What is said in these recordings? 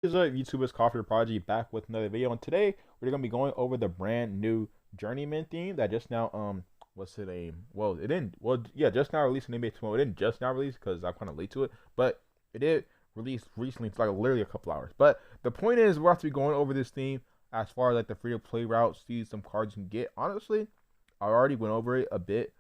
What is up, YouTubers? Coffee Prodigy back with another video, and today we're gonna be going over the brand new Journeyman theme that just now what's it well it didn't well yeah just now released in NBA tomorrow. It didn't just now release because I'm kind of late to it, but it did release recently. It's like literally a couple hours. But the point is we're have to be going over this theme as far as like the free to play route, see some cards you can get. Honestly, I already went over it a bit.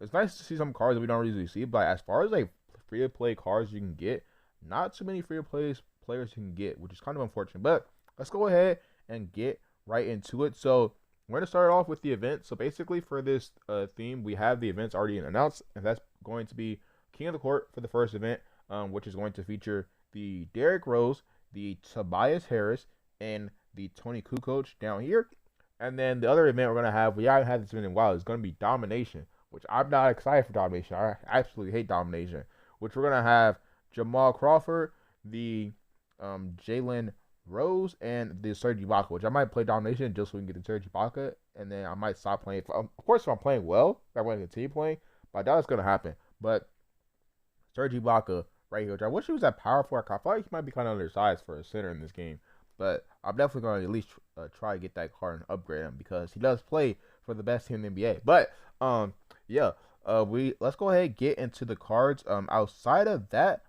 It's nice to see some cards that we don't usually see, but as far as like free to play cards you can get, not too many free to play players you can get, which is kind of unfortunate. But let's go ahead and get right into it. So we're gonna start off with the event. So basically, for this theme, we have the events already announced, and that's going to be King of the Court for the first event, which is going to feature the Derrick Rose, the Tobias Harris, and the Tony Kukoc down here. And then the other event we're gonna have, we haven't had this event in a while, is gonna be Domination, which I'm not excited for Domination. I absolutely hate Domination. Which we're gonna have Jamal Crawford, the Jalen Rose, and the Serge Ibaka, which I might play Domination just so we can get the Serge Ibaka, and then I might stop playing. Of course, if I'm playing well, I'm going to continue playing, but I doubt it's going to happen. But Serge Ibaka right here, which I wish he was at power forward. I feel like he might be kind of undersized for a center in this game, but I'm definitely going to at least try to get that card and upgrade him because he does play for the best team in the NBA. But yeah, we let's go ahead and get into the cards. Outside of that,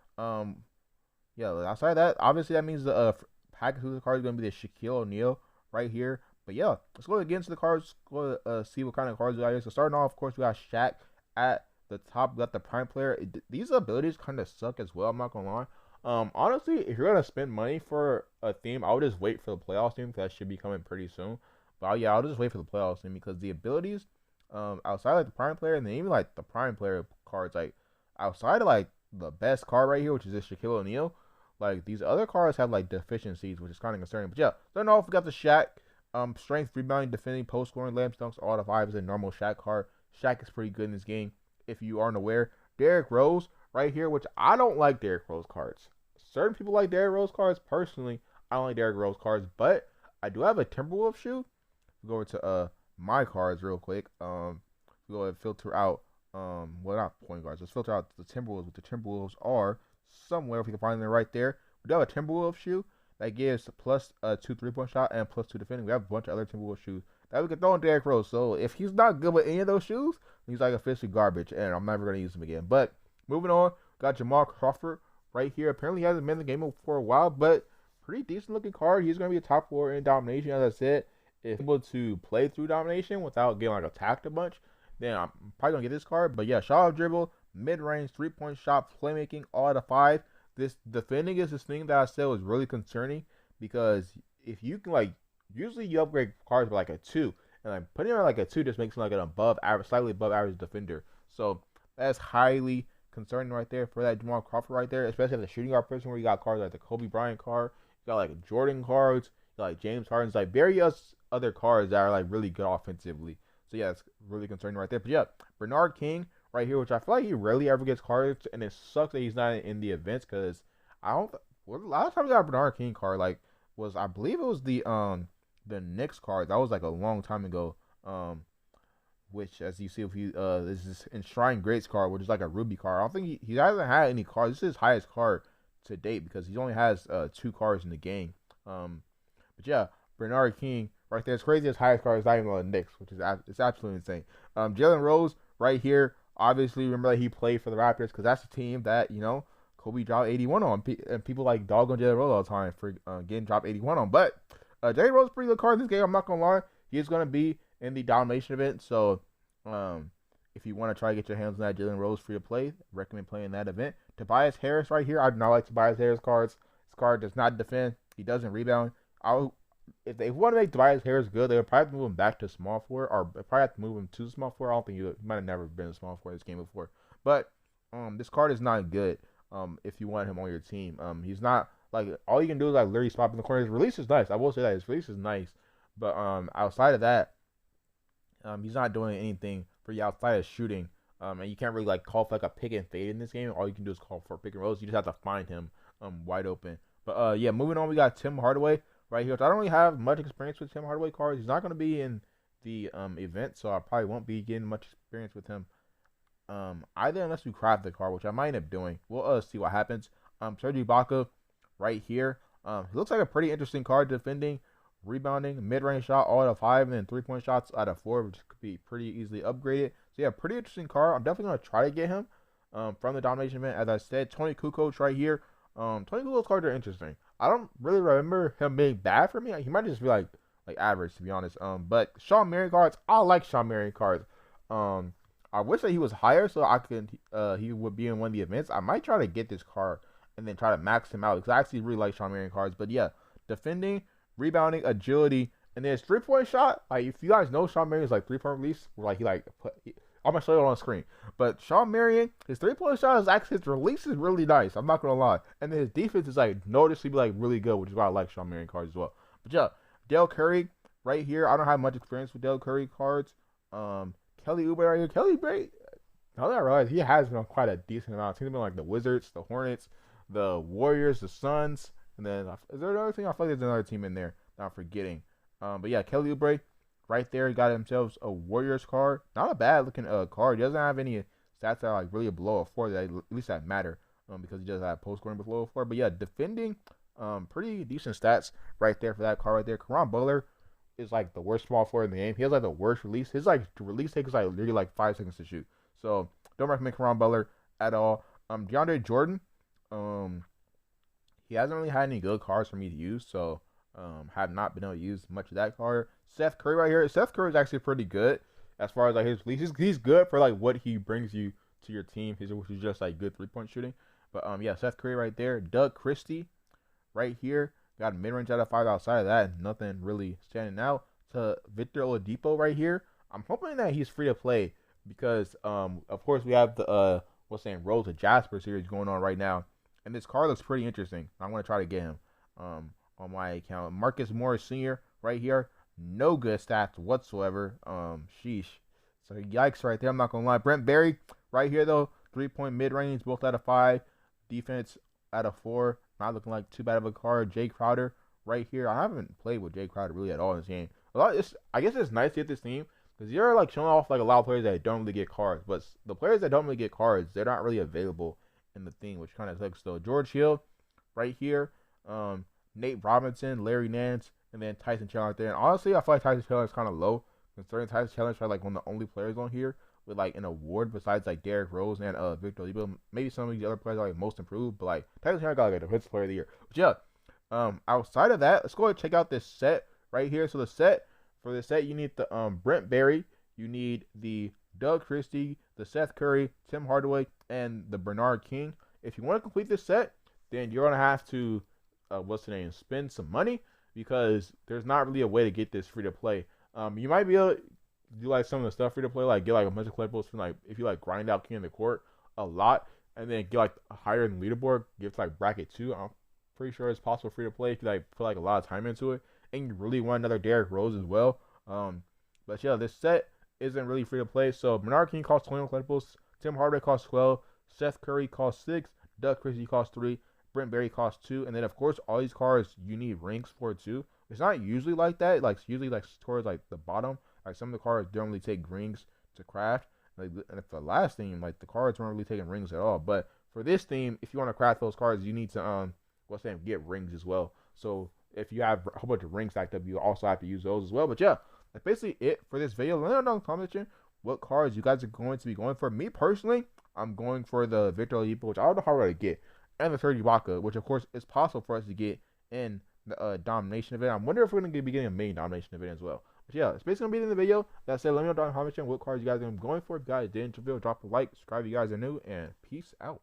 yeah, outside of that, obviously that means the package of the card is going to be the Shaquille O'Neal right here. But yeah, let's go get into the cards. Go see what kind of cards we got here. So starting off, of course, we got Shaq at the top. We got the prime player. These abilities kind of suck as well. I'm not gonna lie. Honestly, if you're gonna spend money for a theme, I would just wait for the playoffs theme because that should be coming pretty soon. But yeah, I'll just wait for the playoffs theme because the abilities, outside like the prime player and then even like the prime player cards, like outside of like the best card right here, which is this Shaquille O'Neal. Like these other cards have like deficiencies, which is kind of concerning. But yeah, starting off, we got the Shaq, strength, rebounding, defending, post scoring, lamp dunks, all the five is a normal Shaq card. Shaq is pretty good in this game, if you aren't aware. Derrick Rose right here, which I don't like Derrick Rose cards. Certain people like Derrick Rose cards. Personally, I don't like Derrick Rose cards, but I do have a Timberwolves shoe. We go over to my cards real quick. We go ahead and filter out well, not point guards. Let's filter out the Timberwolves. What the Timberwolves are somewhere, if we can find them right there. We do have a Timberwolves shoe that gives plus 2 3-point shot and plus 2 defending. We have a bunch of other Timberwolves shoes that we can throw in Derrick Rose. So if he's not good with any of those shoes, he's like officially garbage, and I'm never gonna use him again. But moving on, got Jamal Crawford right here. Apparently he hasn't been in the game for a while, but pretty decent looking card. He's gonna be a top 4 in domination, as I said. If able to play through domination without getting like attacked a bunch, then I'm probably gonna get this card. But yeah, shot off dribble, mid range, 3-point shot, playmaking, all out of five. This defending is this thing that I said was really concerning because if you can like usually you upgrade cards by like a 2, and like putting on like a 2 just makes him like an above average, slightly above average defender. So that's highly concerning right there for that Jamal Crawford right there, especially at the shooting guard position where you got cards like the Kobe Bryant card, you got like Jordan cards, you got like James Harden's, like various other cards that are like really good offensively. So yeah, it's really concerning right there. But yeah, Bernard King right here, which I feel like he rarely ever gets cards, and it sucks that he's not in the events because I don't. Well, the last time I got a Bernard King card like was I believe it was the Knicks card. That was like a long time ago. Which as you see, if he this is Enshrined Greats card, which is like a Ruby card. I don't think he hasn't had any cards. This is his highest card to date because he only has 2 cards in the game. But yeah, Bernard King right there. It's crazy. His highest card is not even on the Knicks, which is it's absolutely insane. Jalen Rose right here. Obviously, remember that he played for the Raptors because that's a team that Kobe dropped 81 on, and people like dog on Jalen Rose all the time for getting dropped 81 on. But Jalen Rose is a pretty good card in this game. I'm not gonna lie. He is gonna be in the domination event. So, if you want to try to get your hands on that Jalen Rose free to play, recommend playing that event. Tobias Harris right here. I do not like Tobias Harris cards. This card does not defend. He doesn't rebound. I'll if they want to make Tobias Harris good, they would probably have to move him back to small forward, or probably have to move him to small forward. I don't think he might have never been a small forward this game before. But this card is not good. If you want him on your team, he's not like all you can do is like literally spot in the corner. His release is nice. I will say that his release is nice, but outside of that, he's not doing anything for you outside of shooting. And you can't really like call for like a pick and fade in this game. All you can do is call for pick and rolls. You just have to find him wide open. But yeah, moving on, we got Tim Hardaway right here. So I don't really have much experience with Tim Hardaway cards. He's not going to be in the event, so I probably won't be getting much experience with him either unless we craft the card, which I might end up doing. We'll see what happens. Serge Ibaka right here. He looks like a pretty interesting card defending, rebounding, mid-range shot all out of 5, and then 3-point shots out of 4, which could be pretty easily upgraded. So yeah, pretty interesting card. I'm definitely gonna try to get him from the Domination event. As I said, Tony Kukoc right here. Tony Kukoc's cards are interesting. I don't really remember him being bad for me. He might just be like average, to be honest. But Shawn Marion cards, I like Shawn Marion cards. I wish that he was higher so I could he would be in one of the events. I might try to get this card and then try to max him out because I actually really like Shawn Marion cards. But yeah, defending, rebounding, agility, and then his 3-point shot. Like if you guys know Shawn Marion's like 3-point release, where like I'm gonna show it on screen. But Shawn Marion, his 3-point shot is actually his release is really nice. I'm not gonna lie, and then his defense is like noticeably like really good, which is why I like Shawn Marion cards as well. But yeah, Dale Curry right here. I don't have much experience with Dale Curry cards. Kelly Oubre right here. Kelly Oubre, now that I realize he has been on quite a decent amount. He's been like the Wizards, the Hornets, the Warriors, the Suns, and then is there another thing? I feel like there's another team in there that I'm forgetting. But yeah, Kelly Oubre right there, he got himself a Warriors card. Not a bad looking card. He doesn't have any stats that are like really below a 4 that at least that matter. Because he does have post scoring below a 4. But yeah, defending, pretty decent stats right there for that card right there. Caron Butler is like the worst small forward in the game. He has like the worst release. His like release takes like literally like 5 seconds to shoot. So don't recommend Caron Butler at all. DeAndre Jordan, he hasn't really had any good cards for me to use, so have not been able to use much of that card. Seth Curry right here. Seth Curry is actually pretty good as far as like his release. He's good for like what he brings you to your team. Which is just like good 3-point shooting. But yeah, Seth Curry right there. Doug Christie right here. Got a mid-range out of 5 outside of that. Nothing really standing out. To Victor Oladipo right here. I'm hoping that he's free to play because of course we have the Road to Jasper series going on right now. And this card looks pretty interesting. I'm gonna try to get him on my account. Marcus Morris Sr. right here. No good stats whatsoever. Sheesh. So yikes right there. I'm not gonna lie. Brent Berry right here though. 3-point mid-range, both out of 5. Defense out of 4. Not looking like too bad of a card. Jay Crowder right here. I haven't played with Jay Crowder really at all in this game. I guess it's nice to get this team because you're like showing off like a lot of players that don't really get cards. But the players that don't really get cards, they're not really available in the thing, which kind of sucks. So George Hill right here. Nate Robinson, Larry Nance, and then Tyson Chandler right there. And honestly, I feel like Tyson Chandler is kind of low, considering Tyson Chandler is like one of the only players on here with like an award besides like Derrick Rose and Victor Oladipo. Maybe some of these other players are like most improved, but like Tyson Chandler got like a defensive player of the year. But yeah, outside of that, let's go ahead and check out this set right here. So for the set, you need the Brent Berry, you need the Doug Christie, the Seth Curry, Tim Hardaway, and the Bernard King. If you want to complete this set, then you're gonna have to spend some money because there's not really a way to get this free to play. You might be able to do like some of the stuff free to play, like get like a bunch of collectibles from like if you like grind out King in the Court a lot, and then get like higher in the leaderboard, get to like bracket 2. I'm pretty sure it's possible free to play if you like put like a lot of time into it, and you really want another Derrick Rose as well. But yeah, this set isn't really free to play. So Bernard King costs 20 collectibles, Tim Hardaway costs 12, Seth Curry costs 6, Doug Christie costs 3, Brent Berry costs 2, and then of course all these cards you need rings for too. It's not usually like that. Like it's usually like towards like the bottom. Like some of the cards don't really take rings to craft. Like, and for the last theme, like the cards weren't really taking rings at all. But for this theme, if you want to craft those cards, you need to get rings as well. So if you have a whole bunch of rings stacked up, you also have to use those as well. But yeah, that's basically it for this video. Let me know in the comment section what cards you guys are going to be going for. Me personally, I'm going for the Victor Oladipo, which I don't know how we're gonna get, and the 30 Ibaka, which of course is possible for us to get in the Domination event. I wonder if we're gonna be getting a main Domination event as well. But yeah, it's basically gonna be in the video. That said, let me know down in the comment section what cards you guys are going for. If you guys did enjoy the video, drop a like, subscribe if you guys are new, and peace out.